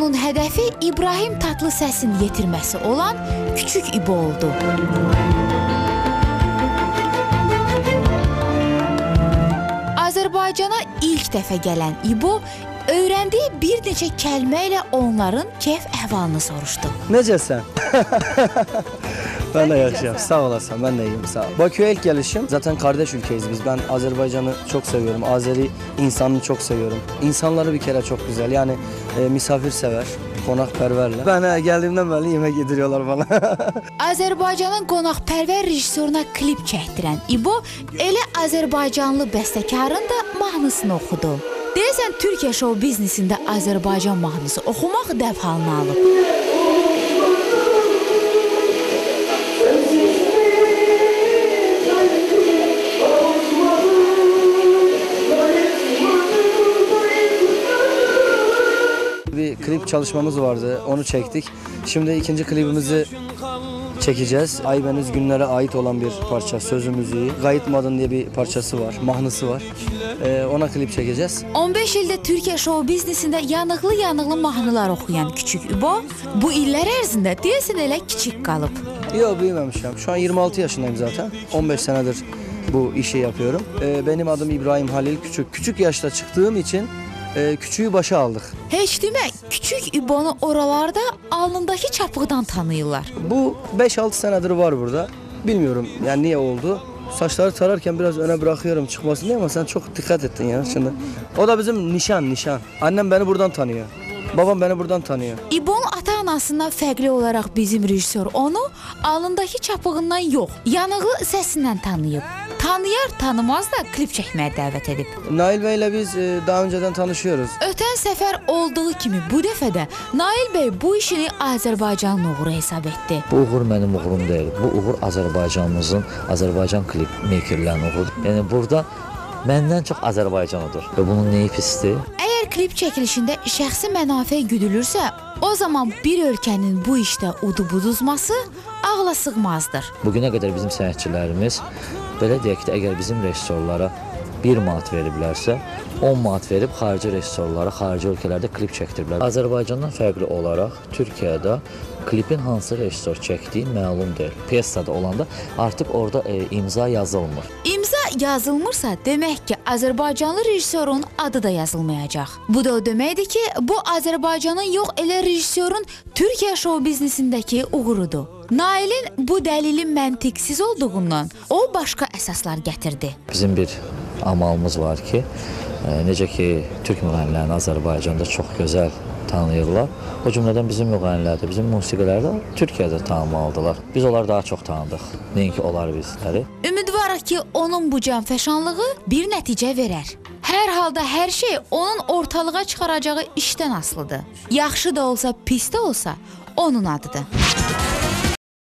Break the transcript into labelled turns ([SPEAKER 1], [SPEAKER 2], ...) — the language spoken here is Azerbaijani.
[SPEAKER 1] İbonun hədəfi İbrahim Tatlısəsin yetirməsi olan Küçük İbo oldu. Azərbaycana ilk dəfə gələn İbo öyrəndiyi bir neçə kəlmə ilə onların keyf əhvalını soruşdu.
[SPEAKER 2] Necəsən? Ben de yaşayayım. Sağ olasın. Ben de iyiyim. Sağ ol. Bakü'ye ilk gelişim. Zaten kardeş ülkeyiz biz. Ben Azerbaycan'ı çok seviyorum. Azeri insanını çok seviyorum. İnsanları bir kere çok güzel. Yani misafirsever, qonaqpərvərlər. Ben geldiğimden beri yemek yediriyorlar bana.
[SPEAKER 1] Azərbaycanın qonaqpərvər rejissoruna klip çəkdirən İbo elə Azərbaycanlı bəstəkarın da mahnısını oxudu. Deyəsən, Türkiyə şou biznesində Azərbaycan mahnısı oxumaq dəv halını alıb.
[SPEAKER 2] Bir klip çalışmamız vardı, onu çektik. Şimdi ikinci klibimizi çekeceğiz. Aybeniz günlere ait olan bir parça, sözü müziği. Qayıtmadın diye bir parçası var, mahnısı var. Ona klip çekeceğiz.
[SPEAKER 1] 15 ildə Türkiyə şou biznesində yanıqlı mahnılar oxuyan Küçük İbo bu illər ərzində deyəsən elə kiçik qalıb.
[SPEAKER 2] Yok, büyümemişim. Şu an 26 yaşındayım zaten. 15 senedir bu işi yapıyorum. Benim adım İbrahim Halil Küçük. Küçük yaşta çıktığım için küçüğü başa aldık.
[SPEAKER 1] Heç demək, Küçük İbonu oralarda alnındakı çapıqdan tanıyırlar.
[SPEAKER 2] Bu 5-6 senedir var burada. Bilmiyorum yani niye oldu. Saçları tararken biraz öne bırakıyorum çıkmasın diye ama sen çok dikkat ettin ya şimdi. O da bizim nişan. Annem beni buradan tanıyor. Babam beni buradan tanıyor.
[SPEAKER 1] İbonun ata-anasından fərqli olaraq bizim rejissor onu alnındakı çapığından yox, yanıqlı səsindən tanıyıb. Tanıyar-tanımaz da klip çəkməyə dəvət edib.
[SPEAKER 2] Nail Bey ile biz daha önceden tanışıyoruz.
[SPEAKER 1] Ötən səfər olduğu kimi bu dəfə də Nail Bey bu işini Azərbaycanın uğuru hesab etdi.
[SPEAKER 3] Bu uğur mənim uğurum deyil. Bu uğur Azərbaycanımızın, Azərbaycan klip mekerlərinin uğurudur. Yəni burada məndən çox Azərbaycanıdır və bunun neyi pisdir?
[SPEAKER 1] Əgər klip çəkilişində şəxsi mənafe güdülürsə, o zaman bir ölkənin bu işdə udub-uduzması ağla sığmazdır.
[SPEAKER 3] Bugünə qədər bizim sənətçilərimiz belə deyək ki, əgər bizim rejissorlara 1 manat veriblərsə, 10 manat verib xarici rejissorlara, xarici ölkələrdə klip çəkdiriblər. Azərbaycandan fərqli olaraq Türkiyədə klipin hansı rejissor çəkdiyi məlum deyil. Piyasada olanda artıq orada imza yazılmır.
[SPEAKER 1] İmza yazılmırsa demək ki, Azərbaycanlı rejissorun adı da yazılmayacaq. Bu da o deməkdir ki, bu Azərbaycanın yox, elə rejissorun Türkiyə şou biznesindəki uğurudur. Nailin bu dəlilin məntiqsiz olduğundan o başqa əsaslar gətirdi.
[SPEAKER 3] Bizim bir amalımız var ki, necə ki, Türk müğənnilərini Azərbaycanda çox gözəl tanıyırlar. O cümlədən bizim müğənnilərdə, bizim musiqilərdə Türkiyədə tanınmalıdırlar. Biz onları daha çox tanıdıq, nəinki onlar bizləri.
[SPEAKER 1] Ümidvarıq ki, onun bu canfəşanlığı bir nəticə verər. Hər halda hər şey onun ortalığa çıxaracağı işdən asılıdır. Yaxşı da olsa, pis də olsa onun adıdır.